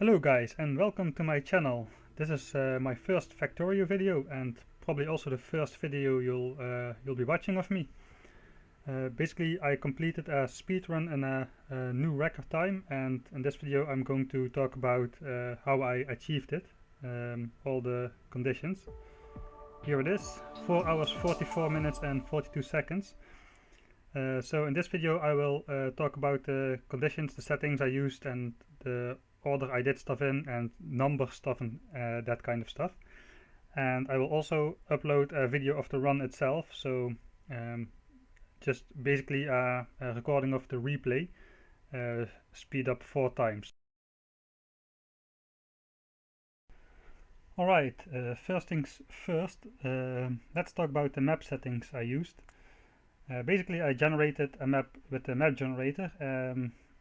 Hello guys and welcome to my channel. This is my first Factorio video and probably also the first video you'll be watching of me. Basically I completed a speedrun in a new record time, and in this video I'm going to talk about how I achieved it, all the conditions. Here it is, 4 hours 44 minutes and 42 seconds. So in this video I will talk about the conditions, the settings I used, and the order I did stuff in, and number stuff, and that kind of stuff. And I will also upload a video of the run itself, so just basically a recording of the replay, speed up 4 times. Alright, first things first, let's talk about the map settings I used. Basically I generated a map with the map generator,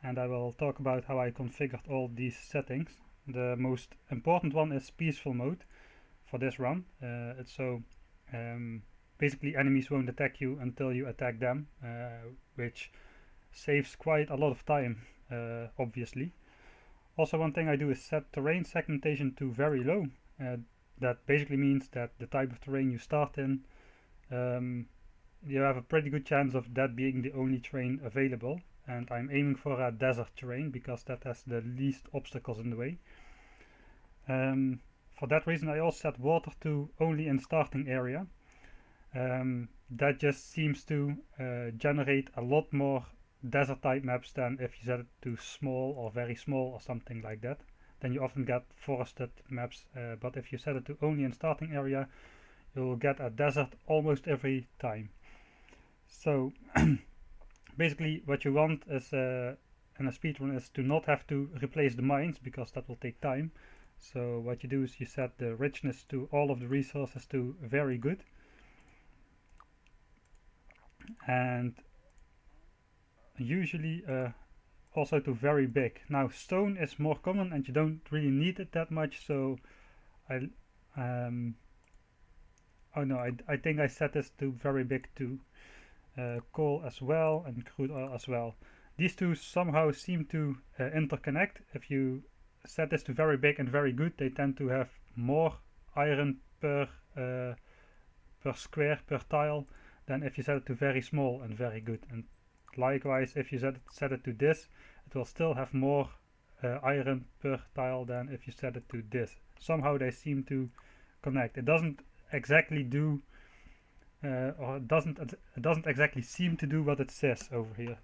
and I will talk about how I configured all these settings. The most important one is peaceful mode for this run. Basically enemies won't attack you until you attack them, which saves quite a lot of time, obviously. Also, one thing I do is set terrain segmentation to very low. That basically means that the type of terrain you start in, you have a pretty good chance of that being the only terrain available, and I'm aiming for a desert terrain because that has the least obstacles in the way. For that reason I also set water to only in starting area. That just seems to generate a lot more desert type maps than if you set it to small or very small or something like that. Then you often get forested maps, but if you set it to only in starting area, you'll get a desert almost every time. So basically what you want is in a speedrun is to not have to replace the mines, because that will take time. So what you do is you set the richness to all of the resources to very good, and usually also to very big. Now stone is more common and you don't really need it that much, so I think I set this to very big too. Coal as well, and crude oil as well. These two somehow seem to interconnect. If you set this to very big and very good, they tend to have more iron per square, per tile, than if you set it to very small and very good. And likewise, if you set it to this, it will still have more iron per tile than if you set it to this. Somehow they seem to connect. It doesn't exactly do or it doesn't exactly seem to do what it says over here.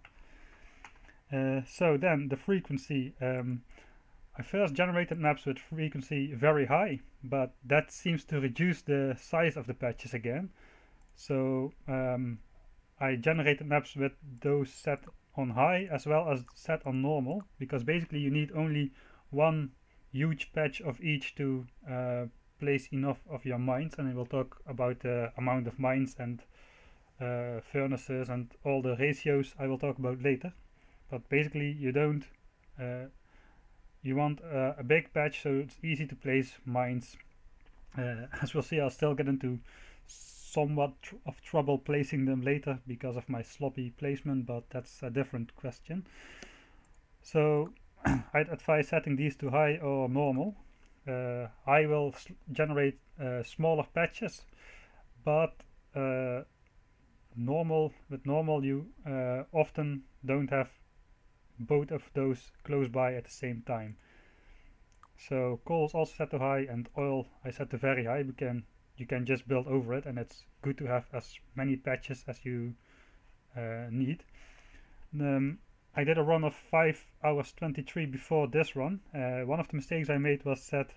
So then the frequency. I first generated maps with frequency very high, but that seems to reduce the size of the patches again. So I generated maps with those set on high as well as set on normal, because basically you need only one huge patch of each to place enough of your mines, and we will talk about the amount of mines and furnaces and all the ratios I will talk about later. But basically you don't you want a big patch so it's easy to place mines. As we'll see, I'll still get into somewhat of trouble placing them later because of my sloppy placement, but that's a different question. So I'd advise setting these to high or normal. I will generate smaller patches, but with normal you often don't have both of those close by at the same time. So coal is also set to high, and oil I set to very high. You can just build over it, and it's good to have as many patches as you need. I did a run of 5 hours 23 before this run. One of the mistakes I made was set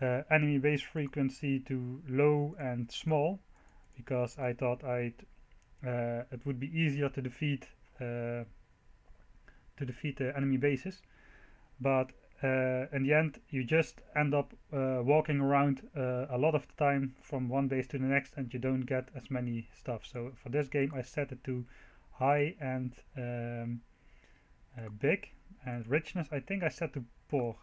enemy base frequency to low and small, because I thought it would be easier to defeat the enemy bases, but in the end you just end up walking around a lot of the time from one base to the next, and you don't get as many stuff. So for this game I set it to high and big, and richness I think I set to poor.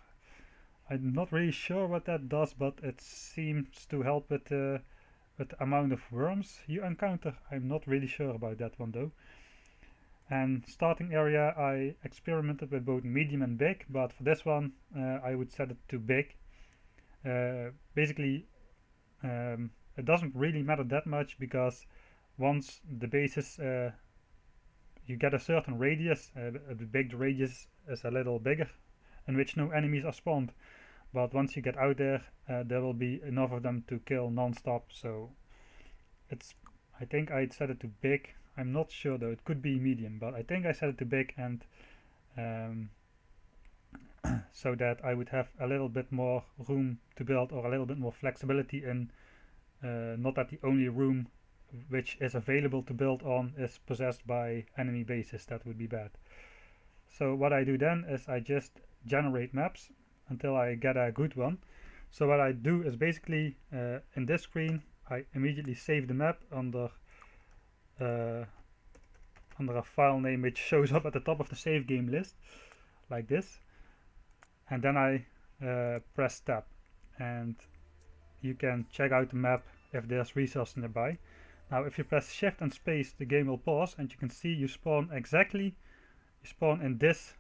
I'm not really sure what that does, but it seems to help with the amount of worms you encounter. I'm not really sure about that one though. And starting area, I experimented with both medium and big, but for this one I would set it to big. Basically, it doesn't really matter that much, because once the bases you get a certain radius, the big radius is a little bigger, in which no enemies are spawned. But once you get out there, there will be enough of them to kill non-stop. So it's, I think I'd set it to big. I'm not sure though, it could be medium, but I think I set it to big, and so that I would have a little bit more room to build, or a little bit more flexibility in, not that the only room which is available to build on is possessed by enemy bases. That would be bad. So what I do then is I just generate maps until I get a good one. So what I do is basically in this screen I immediately save the map under a file name which shows up at the top of the save game list, like this, and then I press tab, and you can check out the map if there's resources nearby. Now if you press shift and space, the game will pause, and you can see you spawn in this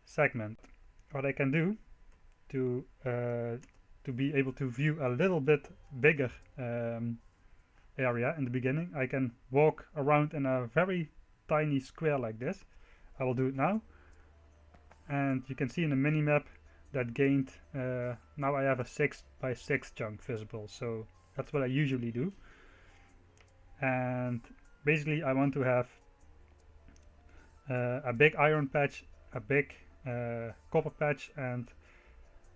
segment. What I can do to be able to view a little bit bigger area in the beginning, I can walk around in a very tiny square like this. I will do it now, and you can see in the minimap that gained, now I have a 6x6 chunk visible, so that's what I usually do. And basically I want to have a big iron patch, a big copper patch, and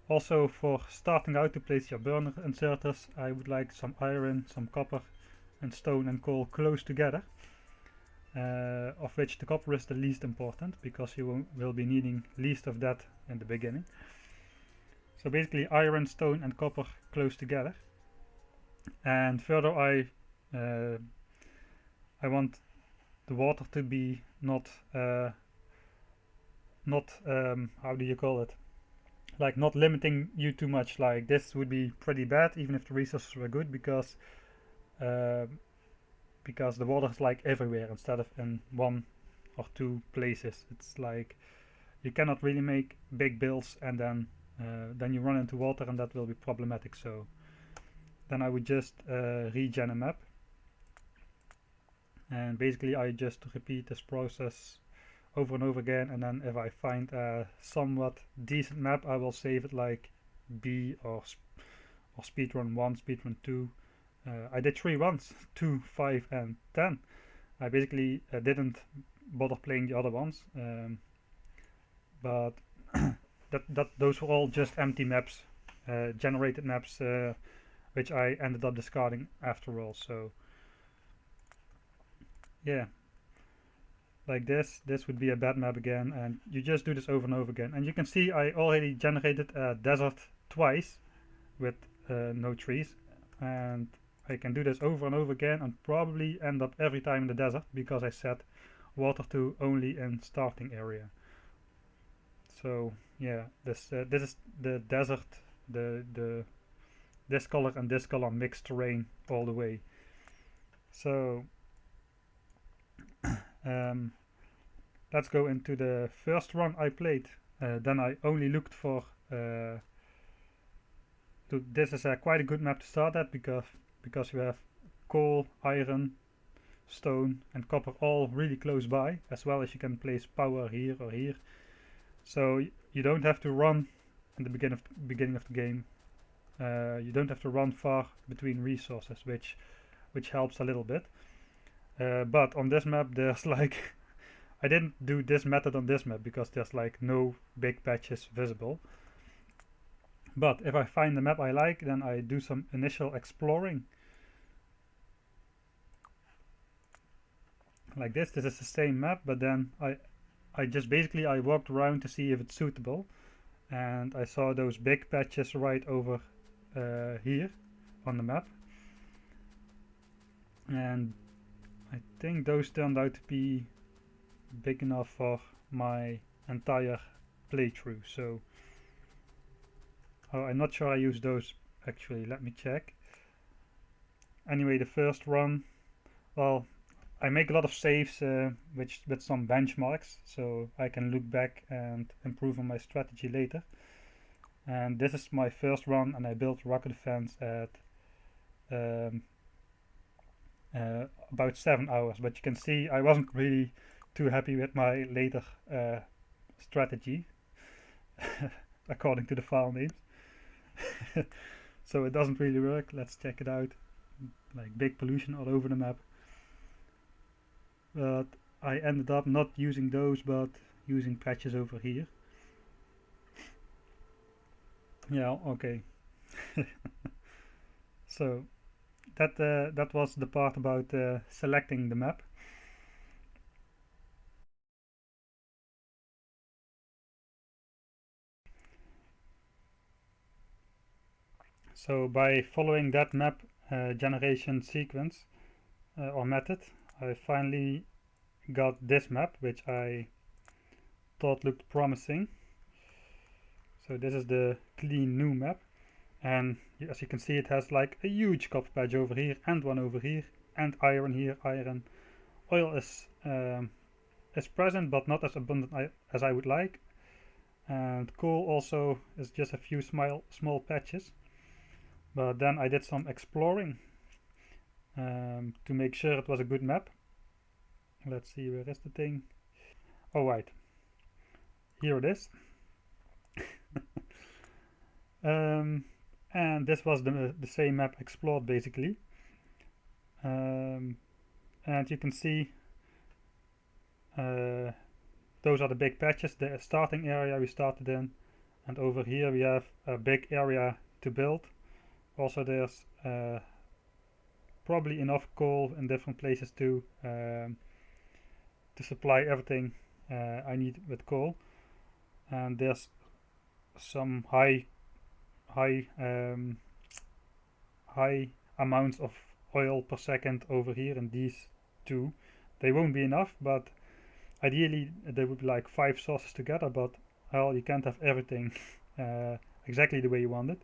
also for starting out to place your burner inserters, I would like some iron, some copper, and stone and coal close together, of which the copper is the least important, because you will be needing least of that in the beginning. So basically iron, stone and copper close together. And further I want the water to be not how do you call it, like not limiting you too much. Like this would be pretty bad even if the resources were good, because the water is like everywhere instead of in one or two places. It's like you cannot really make big builds and then you run into water, and that will be problematic. So then I would just regen a map, and basically I just repeat this process over and over again, and then if I find a somewhat decent map, I will save it like B or speedrun 1, speedrun 2. I did 3 runs, 2, 5 and 10. I basically didn't bother playing the other ones, but those were all just empty maps, generated maps, which I ended up discarding after all. So yeah, like this would be a bad map again, and you just do this over and over again. And you can see I already generated a desert twice with no trees, and I can do this over and over again and probably end up every time in the desert, because I set water to only in starting area. So yeah, this is the desert, this color and this color mixed terrain all the way. So let's go into the first run I played. Then I only looked for this is quite a good map to start at, because you have coal, iron, stone and copper all really close by, as well as you can place power here or here. So you don't have to run in the beginning of the game. You don't have to run far between resources, which helps a little bit. But on this map there's like I didn't do this method on this map because there's like no big patches visible. But if I find the map I like, then I do some initial exploring. Like this is the same map, but then I just basically I walked around to see if it's suitable, and I saw those big patches right over here on the map, and I think those turned out to be big enough for my entire playthrough. So I'm not sure I used those actually, let me check. Anyway, the first run, well, I make a lot of saves with some benchmarks, so I can look back and improve on my strategy later. And this is my first run, and I built rocket defense at um, about 7 hours. But you can see I wasn't really too happy with my later strategy, according to the file names. So it doesn't really work. Let's check it out. Like big pollution all over the map. But I ended up not using those, but using patches over here. Yeah, okay. So that was the part about selecting the map. So by following that map generation sequence or method, I finally got this map, which I thought looked promising. So this is the clean new map, and as you can see, it has like a huge copper patch over here and one over here, and iron here, iron. Oil is present, but not as abundant as I would like, and coal also is just a few small patches. But then I did some exploring to make sure it was a good map. Let's see, where is the thing? Oh, right. Here it is. And this was the same map explored basically. And you can see those are the big patches, the starting area we started in, and over here we have a big area to build. Also there's probably enough coal in different places to supply everything I need with coal. And there's some high amounts of oil per second over here in these two. They won't be enough, but ideally they would be like 5 sources together, but well, you can't have everything exactly the way you want it.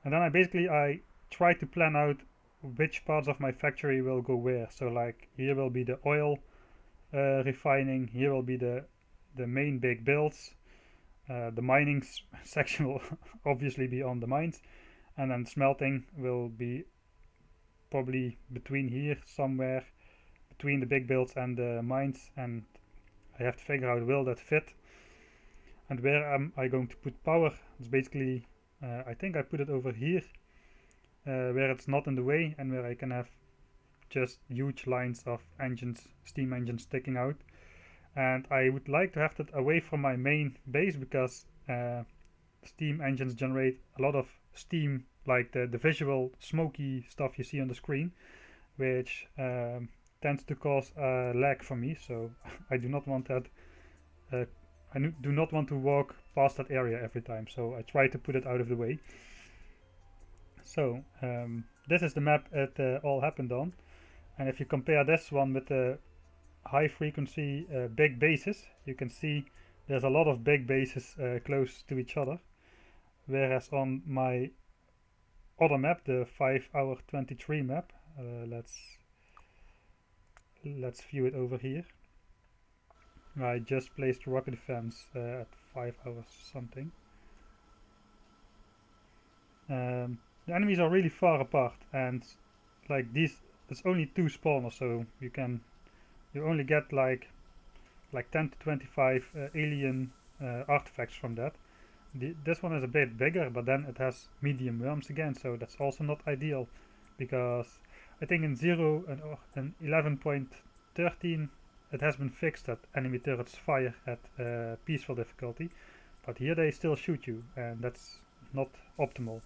And then I try to plan out which parts of my factory will go where. So like here will be the oil refining, here will be the main big builds, the mining section will obviously be on the mines, and then smelting will be probably between here somewhere, between the big builds and the mines, and I have to figure out will that fit, and where am I going to put power. It's basically I think I put it over here where it's not in the way and where I can have just huge lines of engines, steam engines sticking out. And I would like to have that away from my main base, because steam engines generate a lot of steam, like the visual smoky stuff you see on the screen, which tends to cause lag for me. So I do not want that. I do not want to walk past that area every time, so I try to put it out of the way. So this is the map it all happened on, and if you compare this one with the high frequency big bases, you can see there's a lot of big bases close to each other, whereas on my other map, the 5-hour 23 map, let's view it over here. I just placed rocket defense at 5 hours something. The enemies are really far apart, and like these, it's only 2 spawners, so you only get like 10 to 25 alien artifacts from that. This one is a bit bigger, but then it has medium worms again, so that's also not ideal, because I think in 0 and 11.13 it has been fixed that enemy turrets fire at peaceful difficulty, but here they still shoot you, and that's not optimal.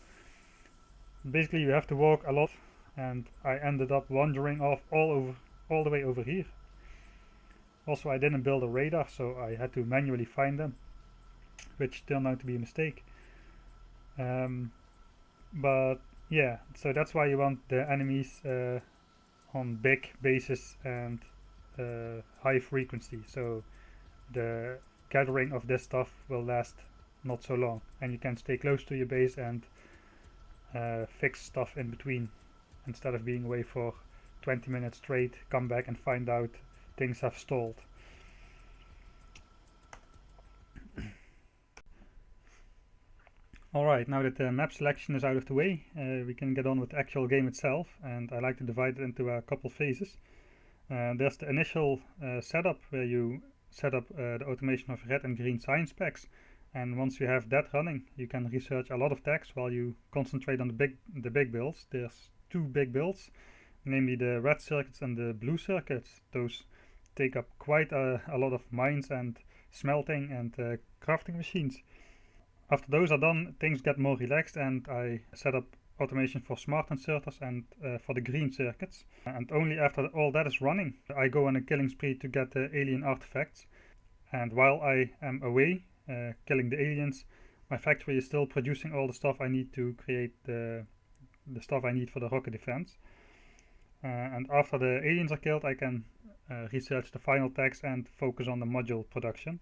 Basically you have to walk a lot, and I ended up wandering off all the way over here. Also, I didn't build a radar, so I had to manually find them, which turned out to be a mistake. But yeah, so that's why you want the enemies on big bases and high frequency, so the gathering of this stuff will last not so long, and you can stay close to your base and fix stuff in between, instead of being away for 20 minutes straight, come back and find out things have stalled. Alright, now that the map selection is out of the way, we can get on with the actual game itself, and I like to divide it into a couple phases. There's the initial setup, where you set up the automation of red and green sign specs, and once you have that running, you can research a lot of text while you concentrate on the big builds. There's two big builds, namely the red circuits and the blue circuits. Those take up quite a lot of mines and smelting and crafting machines. After those are done, things get more relaxed, and I set up automation for smart inserters and for the green circuits. And only after all that is running, I go on a killing spree to get the alien artifacts. And while I am away killing the aliens, my factory is still producing all the stuff I need to create the stuff I need for the rocket defense. And after the aliens are killed, I can research the final text and focus on the module production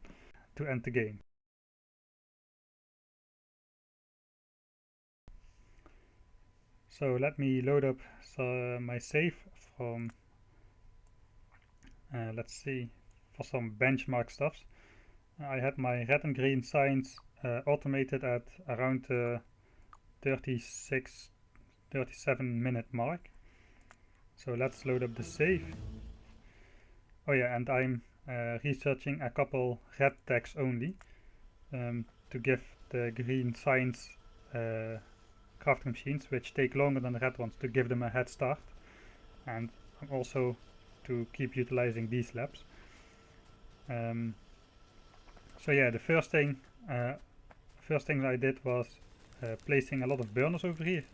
to end the game. So let me load up my save from, let's see, for some benchmark stuffs. I had my red and green signs automated at around the 37 minute mark. So let's load up the save. Oh yeah, and I'm researching a couple red tags only to give the green signs crafting machines, which take longer than the red ones, to give them a head start, and also to keep utilizing these labs. So yeah, the first thing I did was placing a lot of burners over here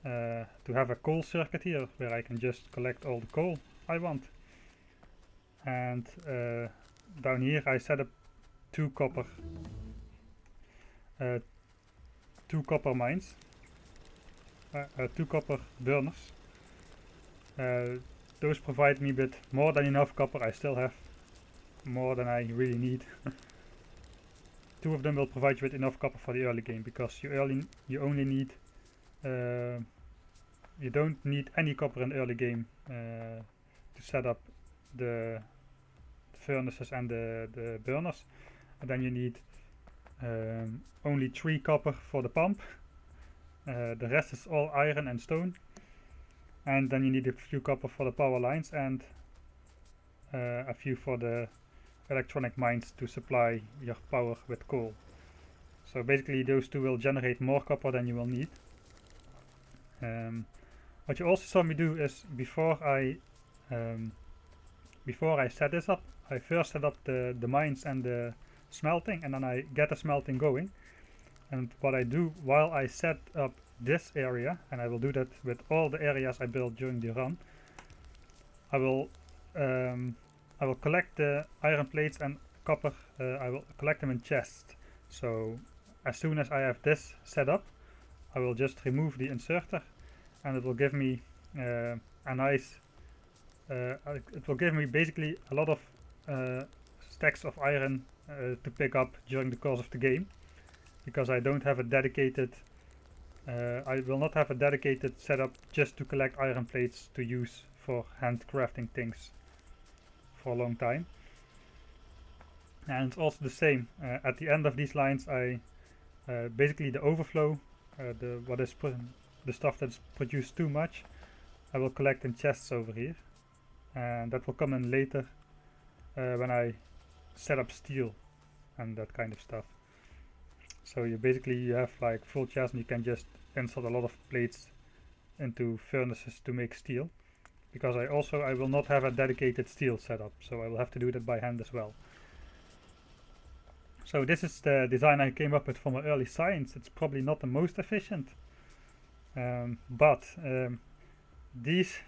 to have a coal circuit here where I can just collect all the coal I want. And down here I set up two copper mines. 2 copper burners. Those provide me with more than enough copper. I still have more than I really need. 2 of them will provide you with enough copper for the early game, because you only need you don't need any copper in the early game to set up the furnaces and the burners, and then you need only 3 copper for the pump. The rest is all iron and stone, and then you need a few copper for the power lines and a few for the electronic mines to supply your power with coal. So basically those 2 will generate more copper than you will need. What you also saw me do is before I set this up, I first set up the mines and the smelting, and then I get the smelting going. And what I do while I set up this area, and I will do that with all the areas I build during the run, I will collect the iron plates and copper. I will collect them in chests. So as soon as I have this set up, I will just remove the inserter, and it will give me a nice. It will give me basically a lot of stacks of iron to pick up during the course of the game, because I don't have a dedicated. I will not have a dedicated setup just to collect iron plates to use for handcrafting things for a long time. And it's also the same at the end of these lines. I basically the overflow, the stuff that's produced too much, I will collect in chests over here, and that will come in later when I set up steel and that kind of stuff. So you have like full chests, and you can just insert a lot of plates into furnaces to make steel, because I will not have a dedicated steel setup, so I will have to do that by hand as well. So this is the design I came up with for my early science. It's probably not the most efficient, but this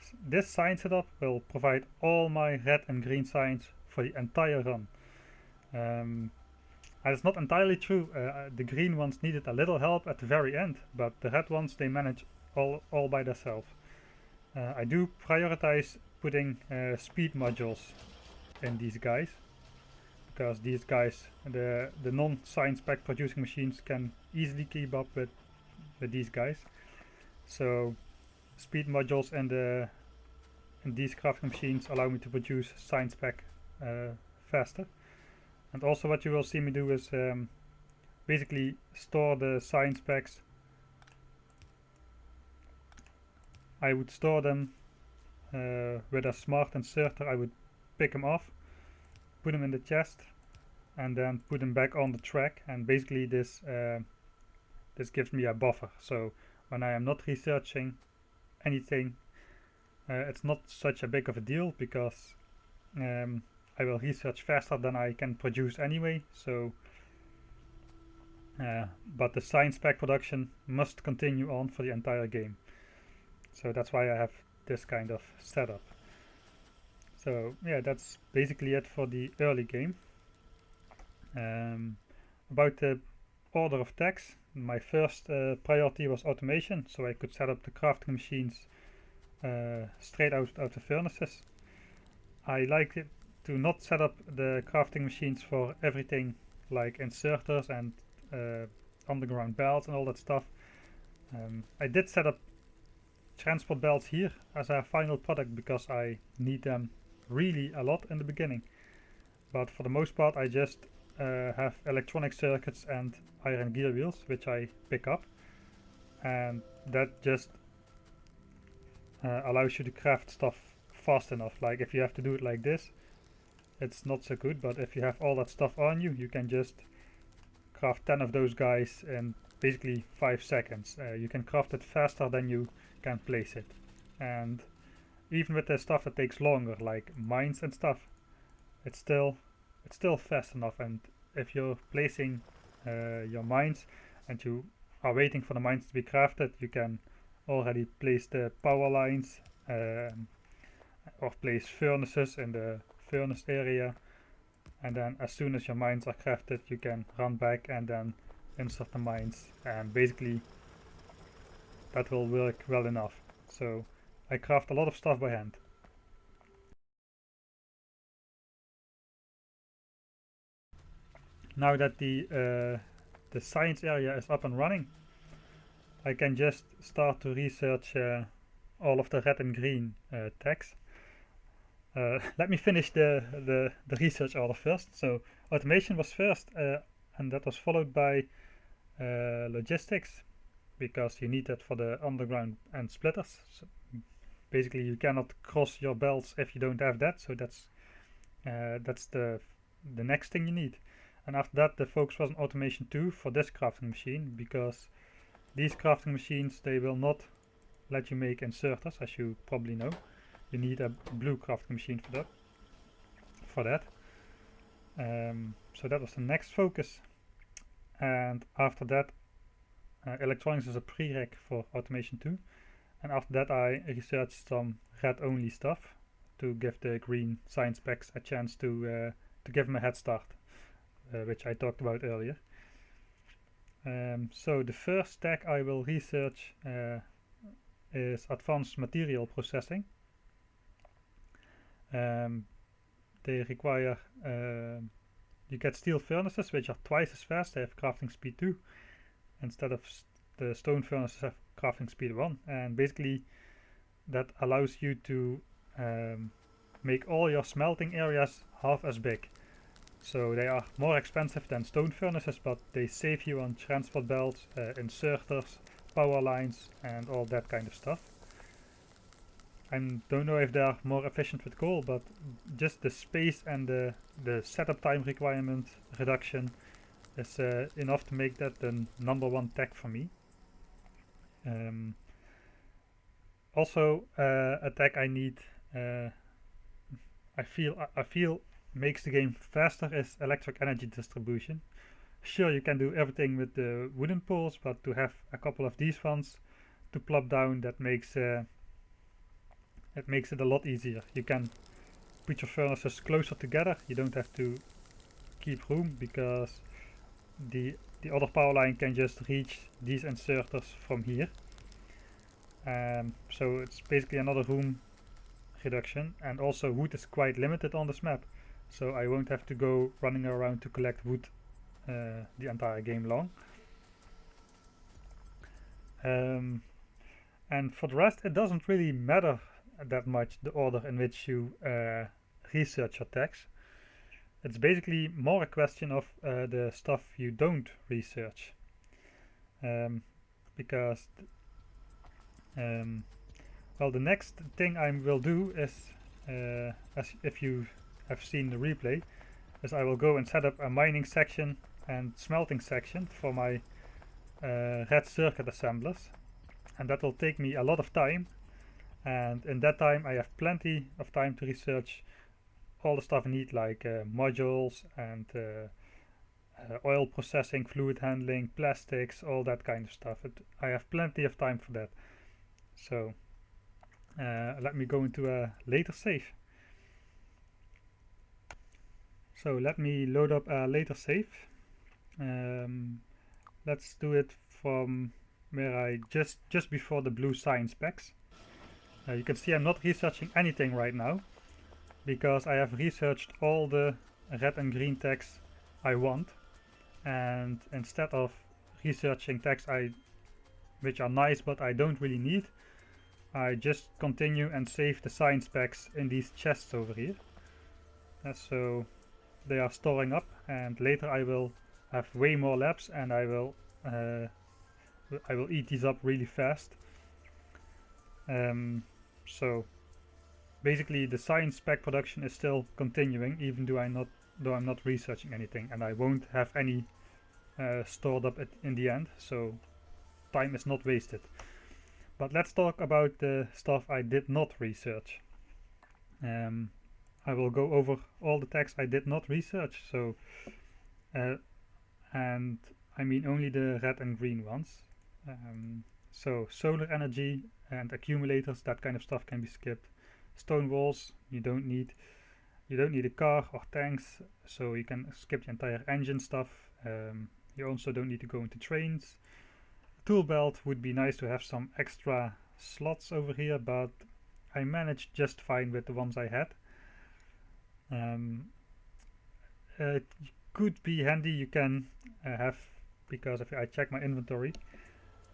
sign setup will provide all my red and green signs for the entire run. And it's not entirely true. The green ones needed a little help at the very end, but the red ones, they manage all by themselves. I do prioritize putting speed modules in these guys, because these guys, the non-sign spec producing machines, can easily keep up with these guys. So speed modules in and these crafting machines allow me to produce science pack faster. And also what you will see me do is basically store the science packs. I would store them with a smart inserter. I would pick them off, put them in the chest, and then put them back on the track, and basically this gives me a buffer. So when I am not researching anything, it's not such a big of a deal, because I will research faster than I can produce anyway. So but the science pack production must continue on for the entire game, so that's why I have this kind of setup. So yeah, that's basically it for the early game. About the order of tasks, my first priority was automation, so I could set up the crafting machines straight out of the furnaces. I like it to not set up the crafting machines for everything like inserters and underground belts and all that stuff. I did set up transport belts here as a final product because I need them really a lot in the beginning, but for the most part I just have electronic circuits and iron gear wheels which I pick up, and that just allows you to craft stuff fast enough. Like if you have to do it like this, it's not so good, but if you have all that stuff on you, you can just craft 10 of those guys in basically 5 seconds. You can craft it faster than you can place it, and even with the stuff that takes longer, like mines and stuff, it's still fast enough. And if you're placing your mines and you are waiting for the mines to be crafted, you can already place the power lines or place furnaces in the furnace area, and then as soon as your mines are crafted, you can run back and then insert the mines, and basically that will work well enough. So I craft a lot of stuff by hand. Now that the science area is up and running, I can just start to research all of the red and green tags. Let me finish the research order first. So automation was first, and that was followed by logistics, because you need that for the underground and splitters. So basically you cannot cross your belts if you don't have that, so that's the next thing you need. And after that the focus was on automation 2 for this crafting machine, because these crafting machines, they will not let you make inserters, as you probably know. You need a blue crafting machine for that. So that was the next focus. And after that, electronics is a prereq for automation 2. And after that I researched some red only stuff to give the green science packs a chance to give them a head start, which I talked about earlier. So the first tag I will research is advanced material processing. They require, you get steel furnaces which are twice as fast. They have crafting speed 2 instead of the stone furnaces have crafting speed 1, and basically that allows you to make all your smelting areas half as big. So they are more expensive than stone furnaces, but they save you on transport belts, inserters, power lines and all that kind of stuff. I don't know if they are more efficient with coal, but just the space and the setup time requirement reduction is enough to make that the #1 tag for me. Also a tag I need, I feel makes the game faster, is electric energy distribution. Sure, you can do everything with the wooden poles, but to have a couple of these ones to plop down, that makes it a lot easier. You can put your furnaces closer together. You don't have to keep room, because the other power line can just reach these inserters from here. So it's basically another room reduction, and also wood is quite limited on this map, so I won't have to go running around to collect wood the entire game long. And for the rest, it doesn't really matter that much the order in which you research your tags. It's basically more a question of the stuff you don't research, because well, the next thing I will do is, as if you have seen the replay, is I will go and set up a mining section and smelting section for my red circuit assemblers, and that will take me a lot of time, and in that time I have plenty of time to research all the stuff I need, like modules and oil processing, fluid handling, plastics, all that kind of stuff. I have plenty of time for that. So let me go into a later save. So let me load up a later save. Let's do it from where I just before the blue science specs. You can see I'm not researching anything right now, because I have researched all the red and green tags I want, and instead of researching tags which are nice but I don't really need, I just continue and save the science specs in these chests over here. So they are storing up, and later I will have way more labs, and I will eat these up really fast. So basically the science spec production is still continuing, even though I'm not researching anything, and I won't have any stored up in the end, so time is not wasted. But let's talk about the stuff I did not research. I will go over all the tags I did not research, so and I mean only the red and green ones. So solar energy and accumulators, that kind of stuff can be skipped. Stone walls you don't need a car or tanks, so you can skip the entire engine stuff. You also don't need to go into trains. Tool belt would be nice to have some extra slots over here, but I managed just fine with the ones I had. It could be handy, you can have, because if I check my inventory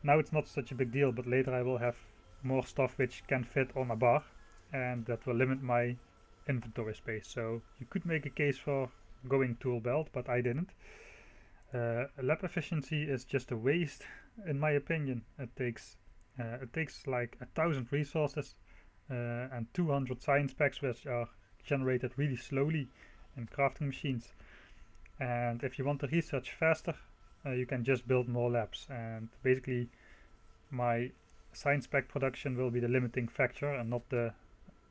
now, it's not such a big deal, but later I will have more stuff which can fit on a bar, and that will limit my inventory space. So you could make a case for going tool belt, but I didn't. Lab efficiency is just a waste, in my opinion. It takes like 1,000 resources and 200 science packs, which are generated really slowly in crafting machines. And if you want to research faster, you can just build more labs, and basically my science pack production will be the limiting factor and not the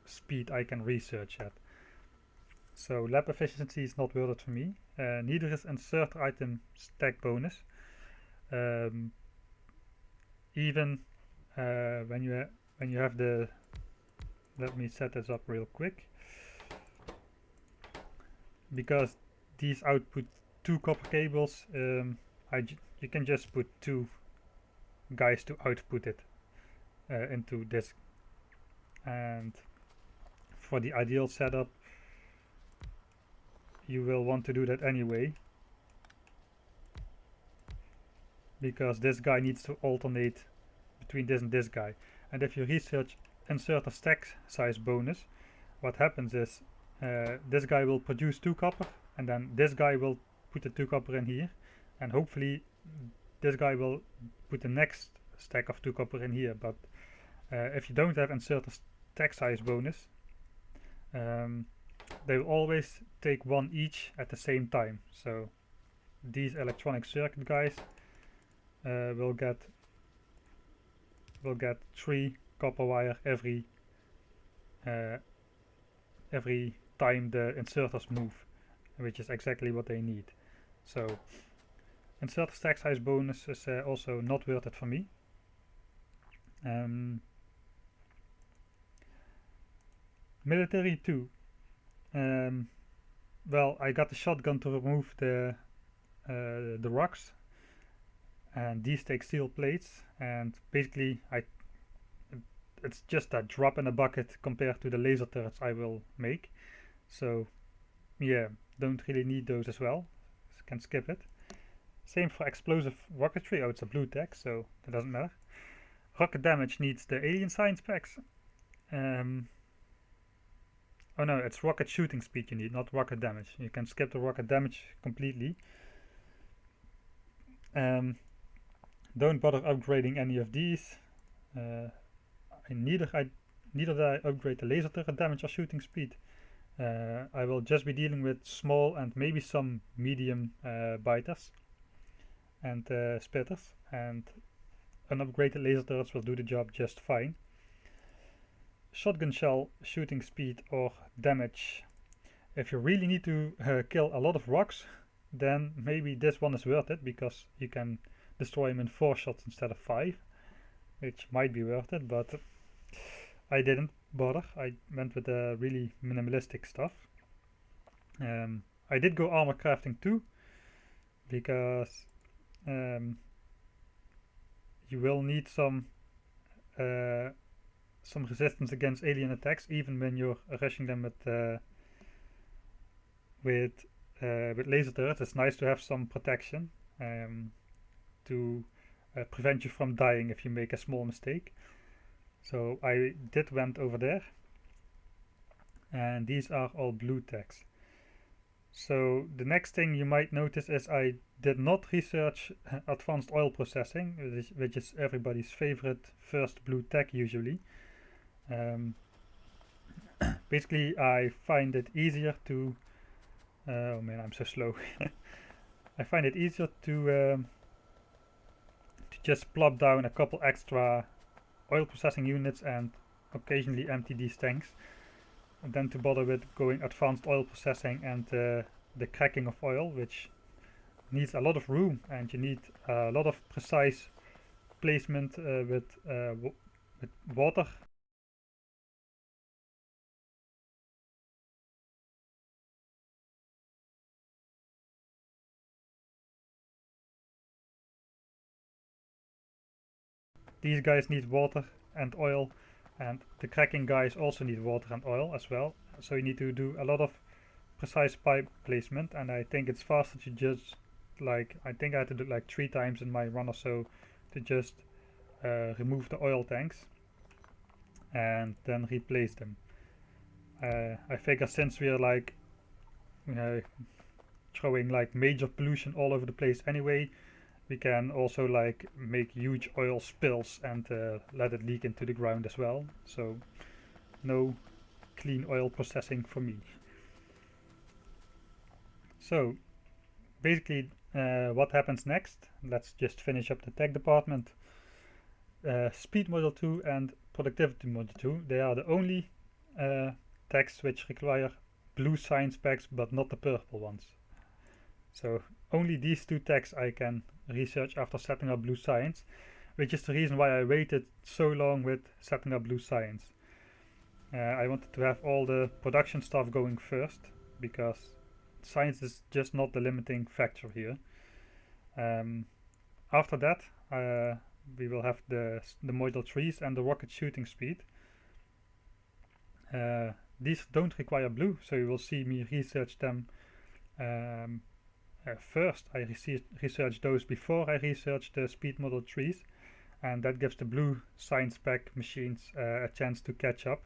speed I can research at. So lab efficiency is not worth it for me. Neither is insert item stack bonus. Even when you have the, let me set this up real quick, because these output 2 copper cables, you can just put 2 guys to output it into this, and for the ideal setup you will want to do that anyway, because this guy needs to alternate between this and this guy. And if you research insert a stack size bonus, what happens is this guy will produce 2 copper, and then this guy will put the 2 copper in here, and hopefully this guy will put the next stack of 2 copper in here. But if you don't have insert a stack size bonus, they will always take 1 each at the same time. So these electronic circuit guys will get 3 copper wire every time the inserters move, which is exactly what they need. So insert stack size bonus is also not worth it for me. Military 2. Well, I got the shotgun to remove the rocks, and these take steel plates, and basically it's just a drop in a bucket compared to the laser turrets I will make. So yeah, don't really need those as well, so can skip it. Same for explosive rocketry. Oh, it's a blue tech, so that doesn't matter. Rocket damage needs the alien science packs, Oh no, it's rocket shooting speed you need, not rocket damage. You can skip the rocket damage completely. Don't bother upgrading any of these. Neither did I upgrade the laser turret damage or shooting speed. I will just be dealing with small and maybe some medium biters and spitters, and unupgraded laser turrets will do the job just fine. Shotgun shell shooting speed or damage. If you really need to kill a lot of rocks, then maybe this one is worth it, because you can destroy them in 4 shots instead of 5, which might be worth it, but I didn't bother. I went with the really minimalistic stuff. I did go armor crafting too, because you will need some resistance against alien attacks, even when you're rushing them with laser turrets. It's nice to have some protection to prevent you from dying if you make a small mistake. So I did went over there, and these are all blue tags. So the next thing you might notice is I did not research advanced oil processing, which is everybody's favorite first blue tag usually. Basically, I find it easier to oh man, I'm so slow. I find it easier to just plop down a couple extra oil processing units and occasionally empty these tanks, and then to bother with going advanced oil processing and the cracking of oil, which needs a lot of room, and you need a lot of precise placement with water. These guys need water and oil, and the cracking guys also need water and oil as well. So you need to do a lot of precise pipe placement, and I think it's faster to just, like, I think I had to do like 3 times in my run or so to just remove the oil tanks and then replace them. I figure since we are like throwing like major pollution all over the place anyway, we can also like make huge oil spills and let it leak into the ground as well. So no clean oil processing for me. So basically what happens next, let's just finish up the tech department. Speed module 2 and productivity module 2, they are the only tags which require blue science packs, but not the purple ones. So only these 2 tags I can research after setting up blue science, which is the reason why I waited so long with setting up blue science. I wanted to have all the production stuff going first, because science is just not the limiting factor here. After that we will have the module 3s and the rocket shooting speed. These don't require blue, so you will see me research them first. I researched those before I researched the speed model 3s, and that gives the blue science pack machines a chance to catch up,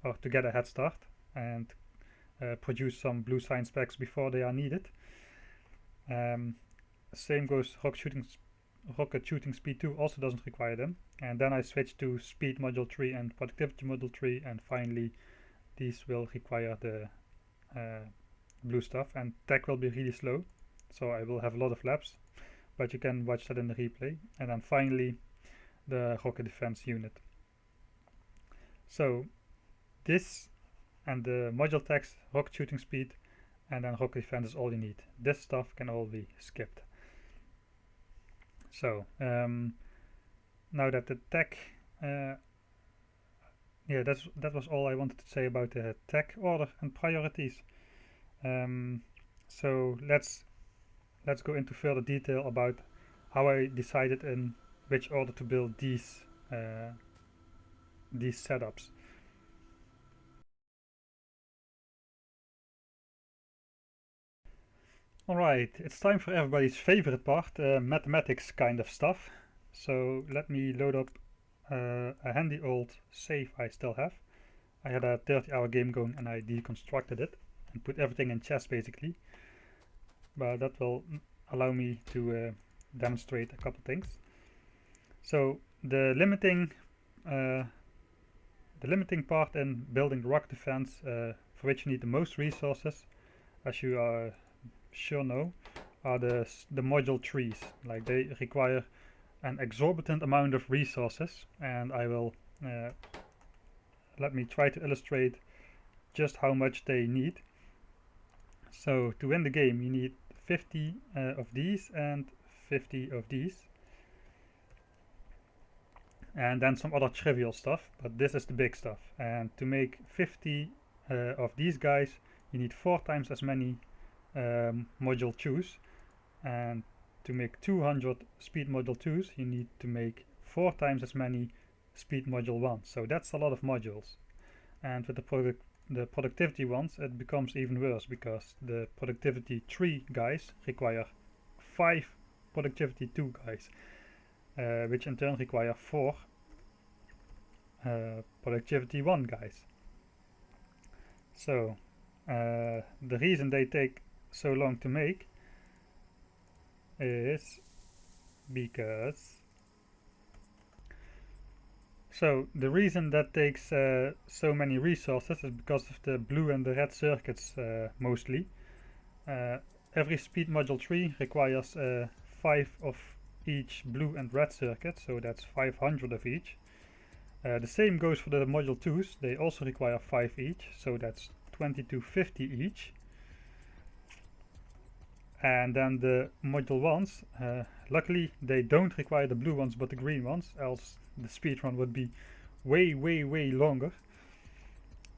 or to get a head start and produce some blue science packs before they are needed. Same goes rocket shooting speed 2 also doesn't require them, and then I switched to speed module 3 and productivity module 3, and finally these will require the blue stuff, and tech will be really slow, so I will have a lot of laps, but you can watch that in the replay. And then finally the rocket defense unit. So this and the module text, rocket shooting speed, and then rocket defense is all you need. This stuff can all be skipped. So now that the tech yeah, that was all I wanted to say about the tech order and priorities. So let's go into further detail about how I decided in which order to build these setups. Alright, it's time for everybody's favorite part, mathematics kind of stuff. So let me load up a handy old save I still have. I had a 30-hour game going and I deconstructed it and put everything in chess basically. But that will allow me to demonstrate a couple things. So the limiting part in building the rocket defense, for which you need the most resources, as you are sure know, are the module trees. Like, they require an exorbitant amount of resources, and I will let me try to illustrate just how much they need. So to win the game you need 50 of these and 50 of these, and then some other trivial stuff, but this is the big stuff. And to make 50 of these guys you need 4 times as many module 2s, and to make 200 speed module 2s you need to make 4 times as many speed module 1s. So that's a lot of modules. And with the productivity ones it becomes even worse, because the productivity 3 guys require 5 productivity 2 guys, which in turn require 4 productivity 1 guys. So the reason they take so long to make is because the reason that takes so many resources is because of the blue and the red circuits mostly. Every speed module 3 requires 5 of each blue and red circuit, so that's 500 of each. The same goes for the module 2s, they also require 5 each, so that's 20 to 50 each. And then the module 1s, luckily they don't require the blue ones but the green ones, else the speedrun would be way longer.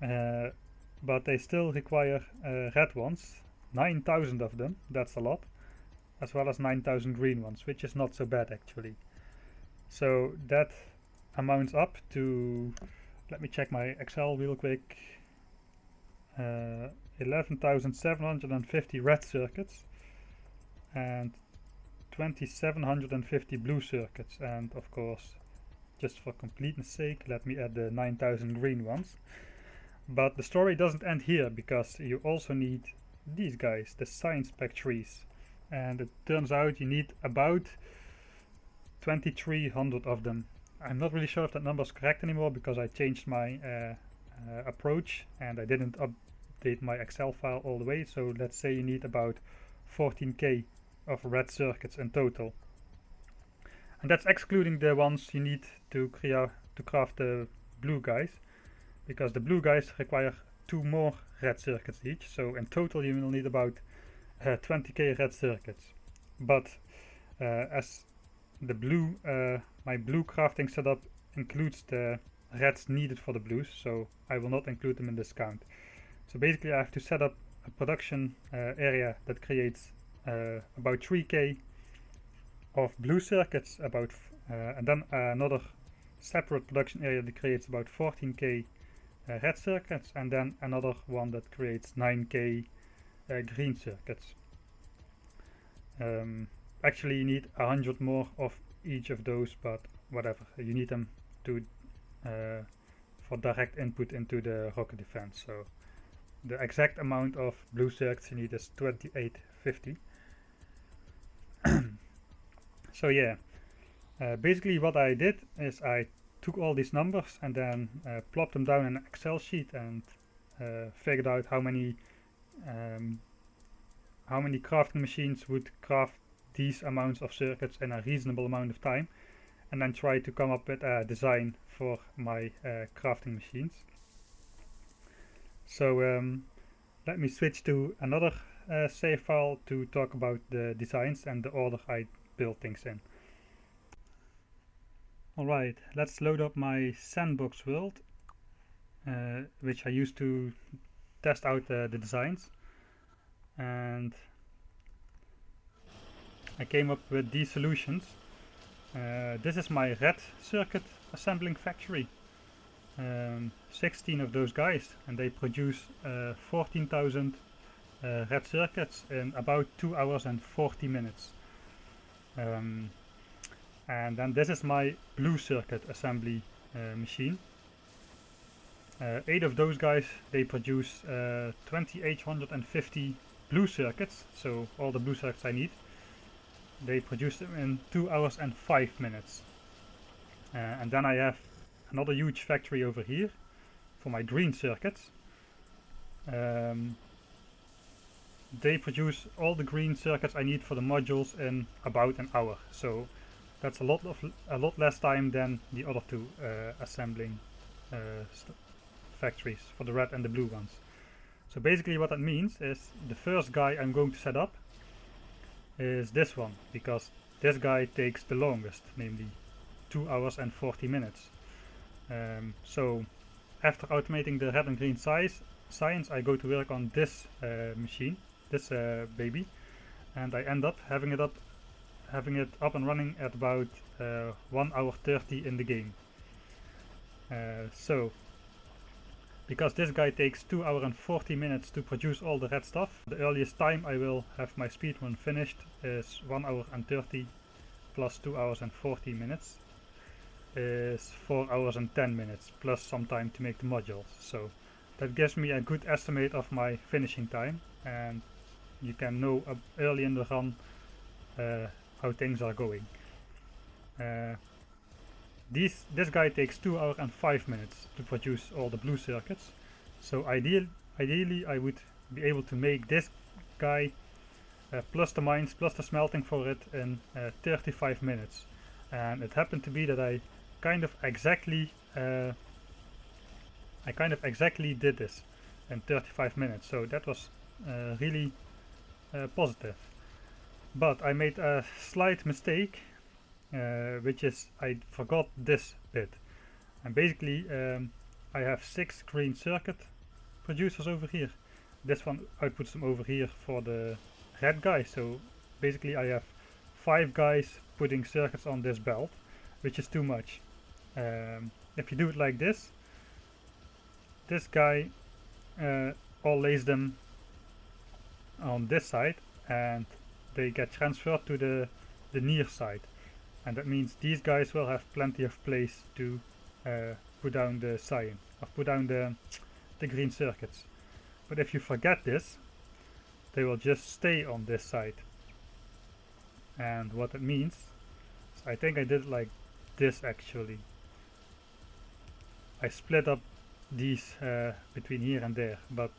But they still require red ones, 9,000 of them, that's a lot, as well as 9,000 green ones, which is not so bad actually. So that amounts up to, let me check my Excel real quick, 11,750 red circuits and 2,750 blue circuits, and of course, just for completeness sake, let me add the 9,000 green ones. But the story doesn't end here, because you also need these guys, the science pack trees, and it turns out you need about 2,300 of them. I'm not really sure if that number is correct anymore, because I changed my approach and I didn't update my Excel file all the way, so let's say you need about 14k of red circuits in total. And that's excluding the ones you need to craft the blue guys, because the blue guys require 2 more red circuits each, so in total you will need about 20k red circuits. But as the blue, my blue crafting setup includes the reds needed for the blues, so I will not include them in this count. So basically I have to set up a production area that creates about 3k of blue circuits, and then another separate production area that creates about 14k red circuits, and then another one that creates 9k green circuits. Actually you need 100 more of each of those, but whatever, you need them to for direct input into the rocket defense. So the exact amount of blue circuits you need is 2850. So yeah, basically what I did is I took all these numbers and then plopped them down in an Excel sheet and figured out how many crafting machines would craft these amounts of circuits in a reasonable amount of time, and then try to come up with a design for my crafting machines. So let me switch to another save file to talk about the designs and the order I build things in. Alright, let's load up my sandbox world, which I used to test out the designs, and I came up with these solutions. This is my red circuit assembling factory. 16 of those guys, and they produce 14,000 red circuits in about 2 hours and 40 minutes. And then this is my blue circuit assembly machine. 8 of those guys, they produce 2850 blue circuits, so all the blue circuits I need. They produce them in 2 hours and 5 minutes. And then I have another huge factory over here for my green circuits. They produce all the green circuits I need for the modules in about an hour. So that's a lot less time than the other two assembling factories for the red and the blue ones. So basically what that means is the first guy I'm going to set up is this one, because this guy takes the longest, namely 2 hours and 40 minutes. So after automating the red and green science, I go to work on this machine, this baby, and I end up having it up and running at about 1 hour 30 in the game. So because this guy takes 2 hours and 40 minutes to produce all the red stuff, the earliest time I will have my speedrun finished is 1 hour and 30 plus 2 hours and 40 minutes is 4 hours and 10 minutes plus some time to make the modules. So that gives me a good estimate of my finishing time, and you can know early in the run how things are going. This guy takes 2 hours and 5 minutes to produce all the blue circuits. So ideally I would be able to make this guy plus the mines plus the smelting for it in 35 minutes. And it happened to be that I kind of exactly did this in 35 minutes. So that was really positive. But I made a slight mistake, which is I forgot this bit. And basically I have 6 green circuit producers over here. This one outputs them over here for the red guy. So basically I have 5 guys putting circuits on this belt, which is too much. If you do it like this guy all lays them on this side and they get transferred to the near side, and that means these guys will have plenty of place to put down the cyan, or put down the green circuits. But if you forget this, they will just stay on this side. And what it means is, I think I did it like this actually. I split up these between here and there, but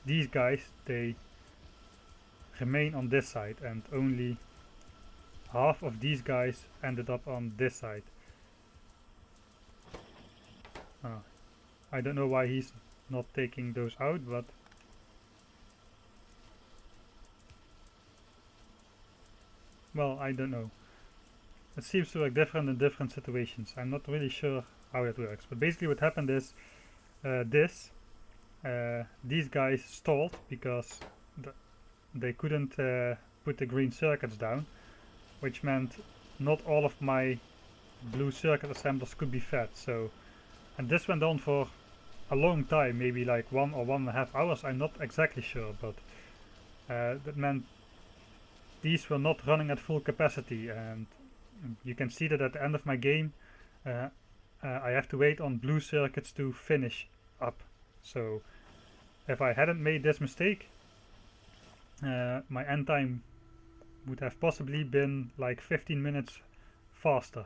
these guys, they remain on this side, and only half of these guys ended up on this side. I don't know why he's not taking those out, but well, I don't know. It seems to work different in different situations. I'm not really sure how it works, but basically what happened is these guys stalled because they couldn't put the green circuits down, which meant not all of my blue circuit assemblers could be fed. So, and this went on for a long time, maybe like 1 or 1.5 hours, I'm not exactly sure, but that meant these were not running at full capacity, and you can see that at the end of my game I have to wait on blue circuits to finish up. So if I hadn't made this mistake, my end time would have possibly been like 15 minutes faster.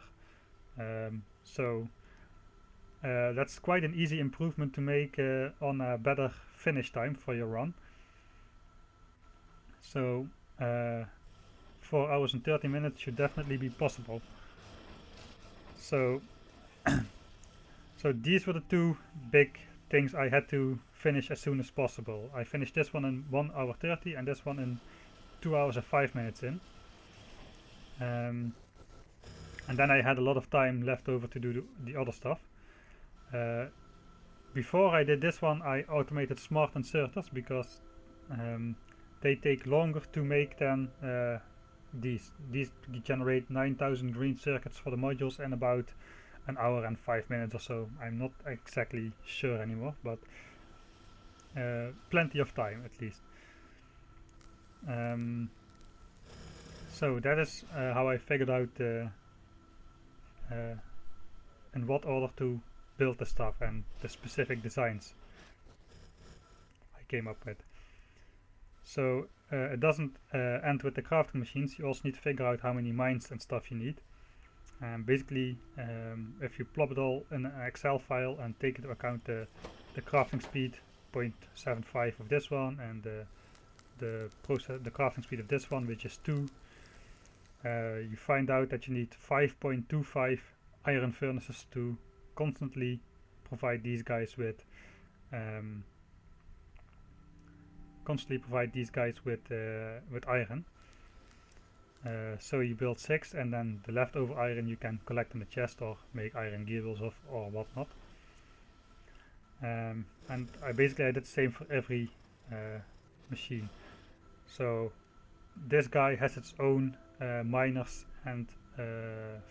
So that's quite an easy improvement to make on a better finish time for your run. So 4 hours and 30 minutes should definitely be possible. So so these were the two big things I had to finish as soon as possible. I finished this one in 1 hour 30 and this one in 2 hours and 5 minutes in. And then I had a lot of time left over to do the other stuff. Before I did this one, I automated smart inserters because they take longer to make than these. These generate 9,000 green circuits for the modules in about an hour and 5 minutes or so. I'm not exactly sure anymore, but plenty of time at least. So that is how I figured out in what order to build the stuff and the specific designs I came up with. So it doesn't end with the crafting machines. You also need to figure out how many mines and stuff you need. And basically, if you plop it all in an Excel file and take into account the crafting speed 0.75 of this one and the crafting speed of this one, which is 2, you find out that you need 5.25 iron furnaces to constantly provide these guys with iron. So you build 6, and then the leftover iron you can collect in the chest or make iron gearwheels of or whatnot. And I did the same for every machine. So this guy has its own miners and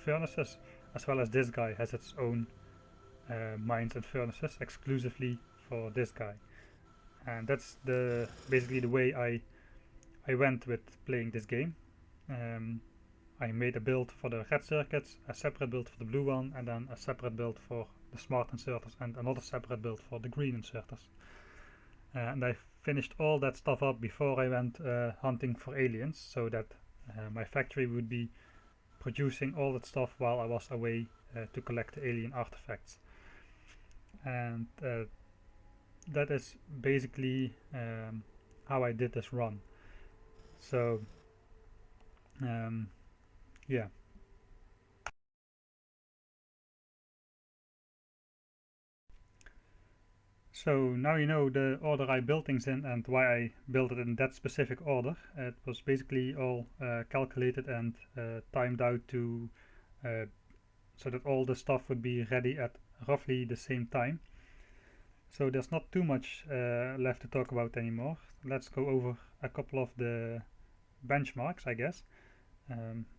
furnaces, as well as this guy has its own mines and furnaces exclusively for this guy. And that's basically the way I went with playing this game. I made a build for the red circuits, a separate build for the blue one, and then a separate build for the smart inserters, and another separate build for the green inserters. And I finished all that stuff up before I went hunting for aliens, so that my factory would be producing all that stuff while I was away to collect the alien artifacts. And that is basically how I did this run. So yeah. So now you know the order I built things in and why I built it in that specific order. It was basically all calculated and timed out to so that all the stuff would be ready at roughly the same time. So there's not too much left to talk about anymore. Let's go over a couple of the benchmarks, I guess.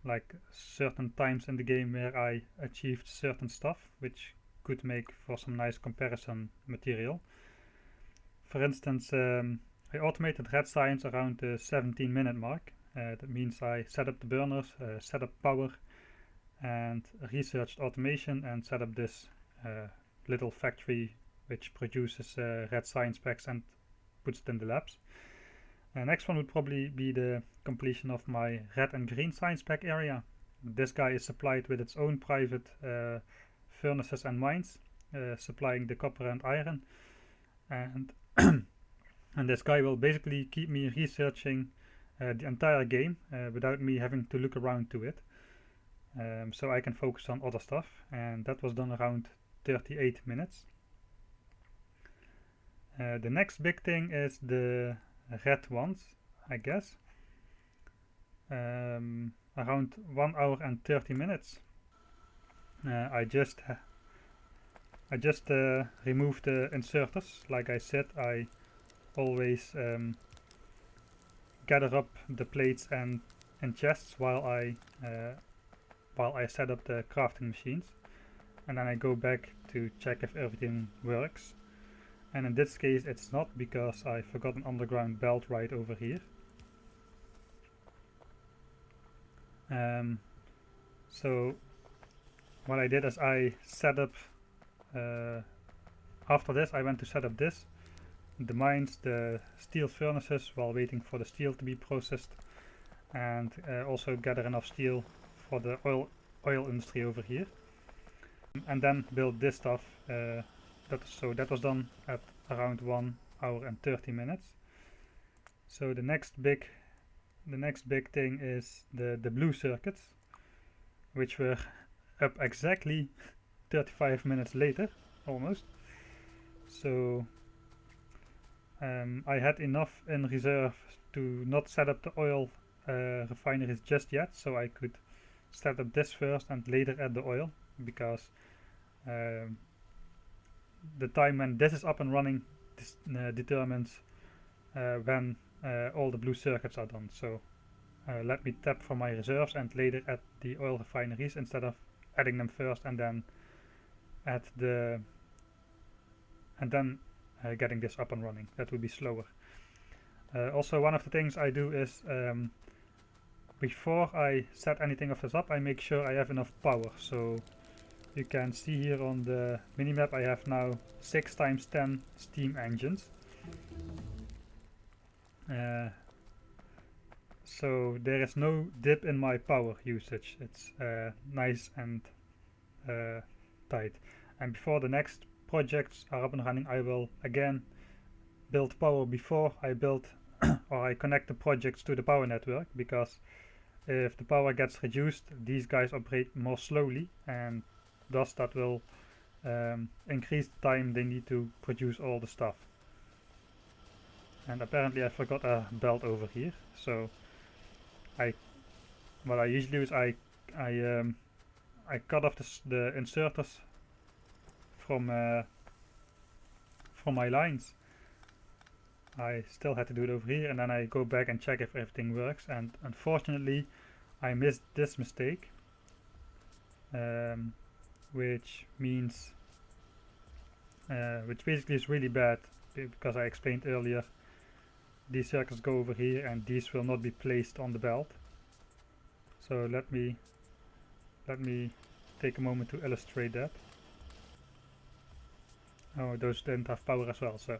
Like certain times in the game where I achieved certain stuff, which could make for some nice comparison material. For instance, I automated red science around the 17-minute mark. That means I set up the burners, set up power, and researched automation and set up this little factory which produces red science packs and puts it in the labs. Next one would probably be the completion of my red and green science pack area. This guy is supplied with its own private furnaces and mines, supplying the copper and iron, and and this guy will basically keep me researching the entire game without me having to look around to it, so I can focus on other stuff, and that was done around 38 minutes. The next big thing is the red ones, I guess. Around 1 hour and 30 minutes. I just removed the inserters. Like I said, I always gather up the plates and chests while I set up the crafting machines, and then I go back to check if everything works. And in this case it's not, because I forgot an underground belt right over here. So what I did is I set up, after this I went to set up the mines, the steel furnaces, while waiting for the steel to be processed, and also gather enough steel for the oil industry over here, and then build this stuff. That was done at around 1 hour and 30 minutes. So the next big thing is the blue circuits, which were up exactly 35 minutes later, almost. So I had enough in reserve to not set up the oil refineries just yet, so I could set up this first and later add the oil, because the time when this is up and running determines when all the blue circuits are done. So let me tap for my reserves and later add the oil refineries, instead of adding them first and then getting this up and running. That would be slower. Also, one of the things I do is before I set anything of this up, I make sure I have enough power. So you can see here on the minimap I have now 6x10 steam engines. So there is no dip in my power usage. It's nice and tight. And before the next projects are up and running, I will again build power before I build or I connect the projects to the power network, because if the power gets reduced, these guys operate more slowly, and thus that will increase the time they need to produce all the stuff. And apparently I forgot a belt over here, so what I usually do is I cut off the inserters from my lines. I still had to do it over here, and then I go back and check if everything works, and unfortunately I missed this mistake, which means which basically is really bad, because I explained earlier these circuits go over here and these will not be placed on the belt. So let me take a moment to illustrate that. Oh, those didn't have power as well, so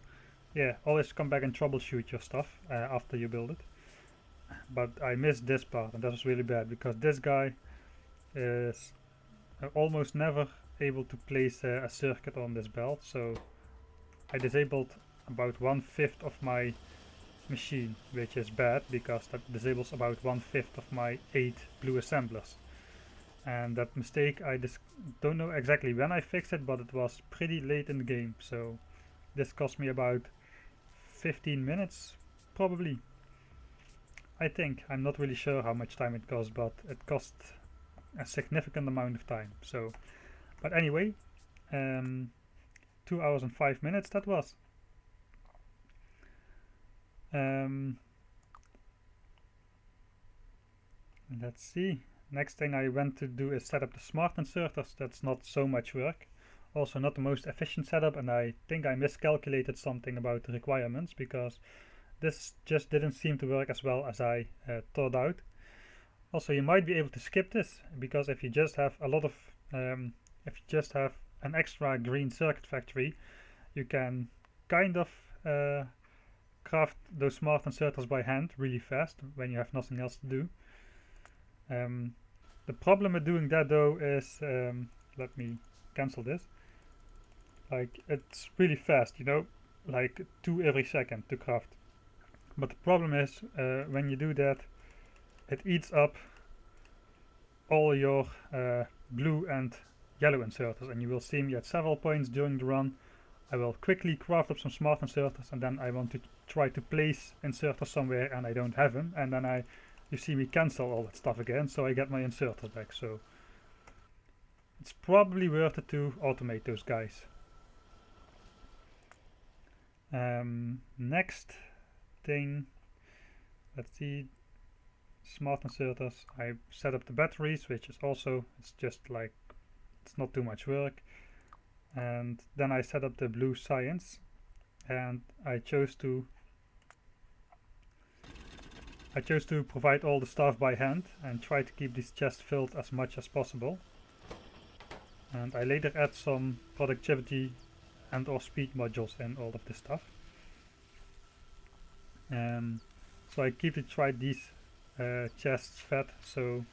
yeah, always come back and troubleshoot your stuff after you build it. But I missed this part, and that was really bad, because this guy is almost never able to place a circuit on this belt, so I disabled about 1/5 of my machine, which is bad because that disables about 1/5 of my 8 blue assemblers. And that mistake, I just don't know exactly when I fixed it, but it was pretty late in the game, so this cost me about 15 minutes probably. I think. I'm not really sure how much time it cost, but it cost a significant amount of time. So, but anyway, 2 hours and 5 minutes that was. Let's see. Next thing I went to do is set up the smart inserters. That's not so much work. Also not the most efficient setup, and I think I miscalculated something about the requirements, because this just didn't seem to work as well as I thought out. Also, you might be able to skip this, because if you just have a lot of if you just have an extra green circuit factory, you can kind of craft those smart inserters by hand really fast when you have nothing else to do. The problem with doing that though is, let me cancel this, like it's really fast, you know, like 2 every second to craft. But the problem is, when you do that, it eats up all your blue and yellow inserters, and you will see me at several points during the run. I will quickly craft up some smart inserters, and then I want to try to place inserters somewhere and I don't have them, and then you see me cancel all that stuff again, so I get my inserters back. So it's probably worth it to automate those guys. Next thing, let's see, smart inserters. I set up the batteries, which is also, it's just like, it's not too much work. And then I set up the blue science, and I chose to provide all the stuff by hand and try to keep this chest filled as much as possible. And I later add some productivity and or speed modules in all of this stuff. So I keep it tried these chests fed, so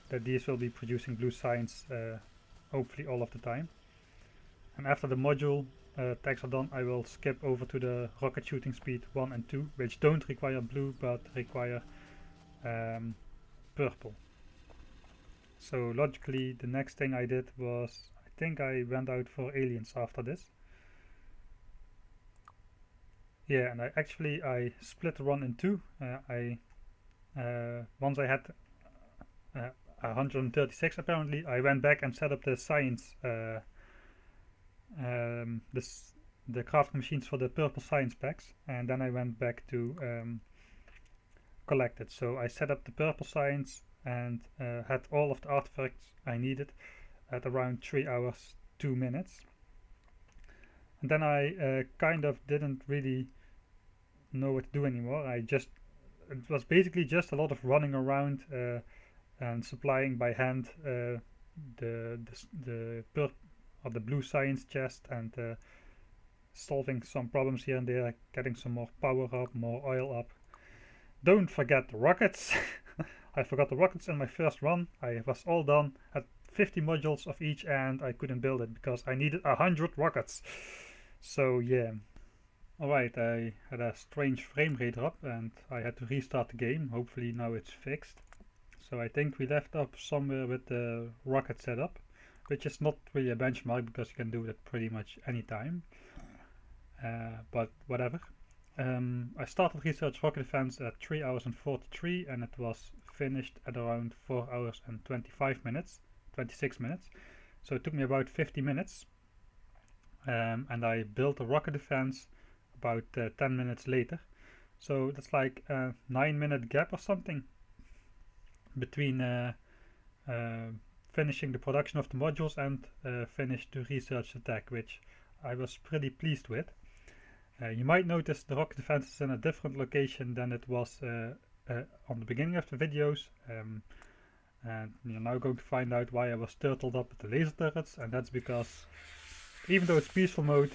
that these will be producing blue science hopefully all of the time. And after the module tags are done, I will skip over to the rocket shooting speed 1 and 2, which don't require blue but require purple. So logically, the next thing I did was, I think I went out for aliens after this. Yeah, and I split the run in two. Once I had 136 apparently, I went back and set up the science, the craft machines for the purple science packs, and then I went back to collect it. So I set up the purple science and had all of the artifacts I needed at around 3 hours 2 minutes. And then I kind of didn't really know what to do anymore. It was basically just a lot of running around and supplying by hand the blue science chest and solving some problems here and there, getting some more power up, more oil up. Don't forget the rockets. I forgot the rockets in my first run. I was all done, had 50 modules of each, and I couldn't build it because I needed 100 rockets. So yeah. Alright, I had a strange frame rate drop and I had to restart the game. Hopefully now it's fixed. So I think we left up somewhere with the rocket setup, which is not really a benchmark because you can do it pretty much any time. But whatever. I started research rocket defense at 3 hours and 43 and it was finished at around 4 hours and 26 minutes. So it took me about 50 minutes. And I built a rocket defense about 10 minutes later. So that's like a 9-minute gap or something between finishing the production of the modules and finish the research attack, which I was pretty pleased with. You might notice the rocket defense is in a different location than it was on the beginning of the videos. And you're now going to find out why I was turtled up with the laser turrets, and that's because even though it's peaceful mode,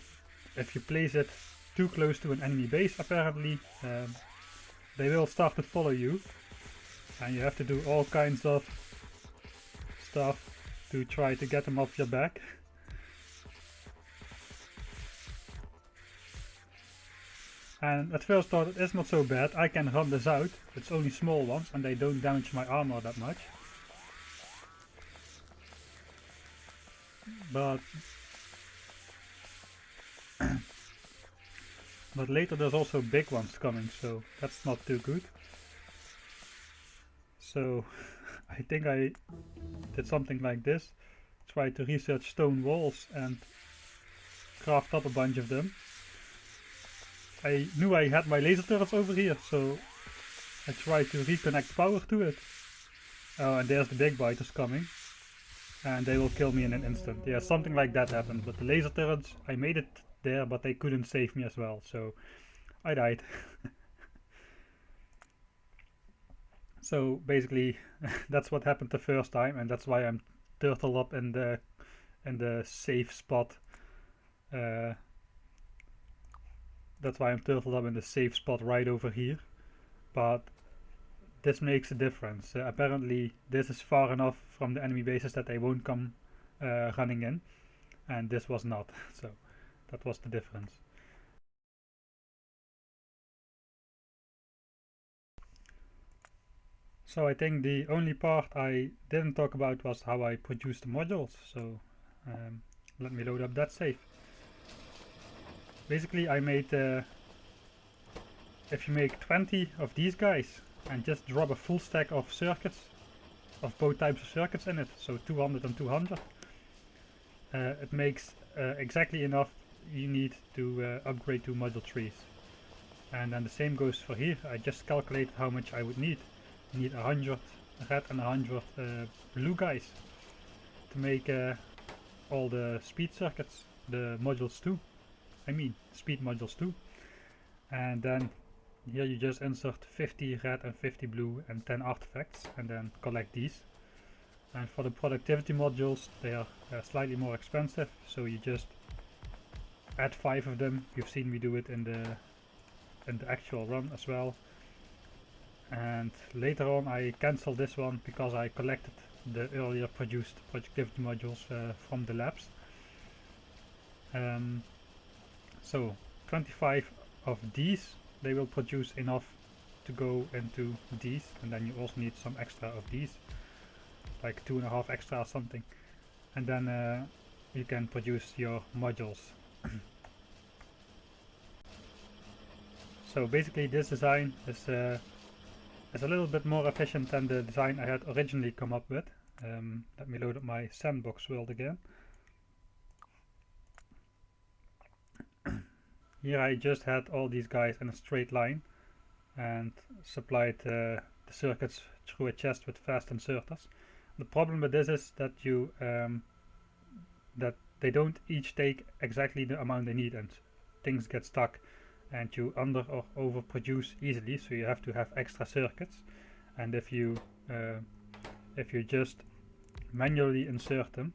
if you place it too close to an enemy base, apparently, they will start to follow you, and you have to do all kinds of stuff to try to get them off your back. And at first thought, it's not so bad, I can run this out, it's only small ones and they don't damage my armor that much. But later there's also big ones coming, so that's not too good. So I think I did something like this, tried to research stone walls and craft up a bunch of them. I knew I had my laser turrets over here, so I tried to reconnect power to it. Oh, and there's the big biters coming. And they will kill me in an instant. Yeah, something like that happened. But the laser turrets, I made it there, but they couldn't save me as well, so I died. So basically, that's what happened the first time, and that's why I'm turtled up in the safe spot. That's why I'm turtled up in the safe spot right over here. But this makes a difference. Apparently this is far enough from the enemy bases that they won't come running in, and this was not. So that was the difference. So I think the only part I didn't talk about was how I produced the modules. So let me load up that save. Basically I made, if you make 20 of these guys and just drop a full stack of circuits, of both types of circuits in it, so 200 and 200, it makes exactly enough you need to upgrade to module 3s. And then the same goes for here. I just calculated how much I would need. I need 100 red and 100 blue guys to make all the speed circuits, the modules too. I mean speed modules too. And then here you just insert 50 red and 50 blue and 10 artifacts and then collect these. And for the productivity modules, they are slightly more expensive, so you just add 5 of them. You've seen me do it in the actual run as well. And later on I cancelled this one because I collected the earlier produced productivity modules from the labs. So 25 of these, they will produce enough to go into these, and then you also need some extra of these, like 2.5 extra or something, and then you can produce your modules. So basically this design is a little bit more efficient than the design I had originally come up with. Let me load up my sandbox world again. Here I just had all these guys in a straight line and supplied the circuits through a chest with fast inserters. The problem with this is that you that they don't each take exactly the amount they need, and things get stuck and you under or overproduce easily, so you have to have extra circuits. And if you just manually insert them,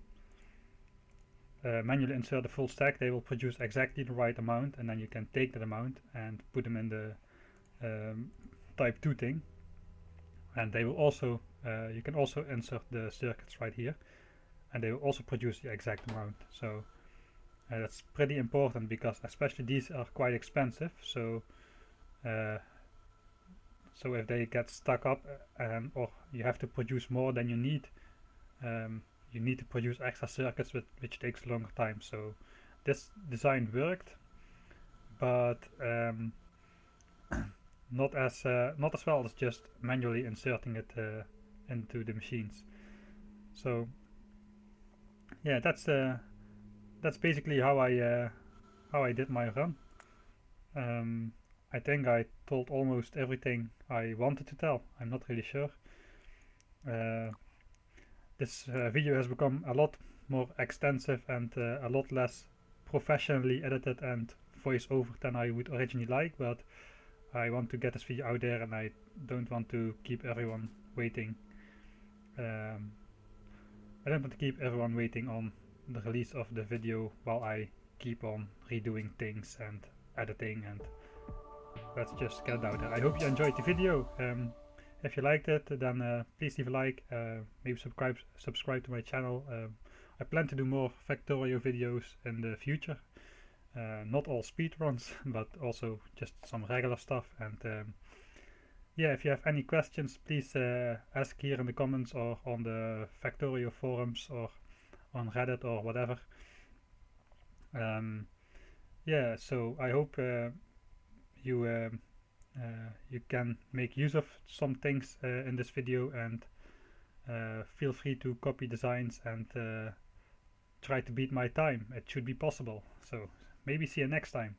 manually insert the full stack, they will produce exactly the right amount, and then you can take that amount and put them in the type 2 thing, and they will also you can also insert the circuits right here, and they will also produce the exact amount. So that's pretty important, because especially these are quite expensive, so so if they get stuck up or you have to produce more than you need to produce extra circuits, which takes a longer time. So this design worked, but not as well as just manually inserting it into the machines. So yeah, that's basically how I did my run. I think I told almost everything I wanted to tell. I'm not really sure. This video has become a lot more extensive and a lot less professionally edited and voice over than I would originally like, but I want to get this video out there, and I don't want to keep everyone waiting. I don't want to keep everyone waiting on the release of the video while I keep on redoing things and editing, and let's just get it out there. I hope you enjoyed the video. If you liked it, then please leave a like, maybe subscribe to my channel. I plan to do more Factorio videos in the future. Not all speedruns, but also just some regular stuff. And yeah, if you have any questions, please ask here in the comments or on the Factorio forums or on Reddit or whatever. Yeah, so I hope you can make use of some things in this video, and feel free to copy designs and try to beat my time. It should be possible. So maybe see you next time.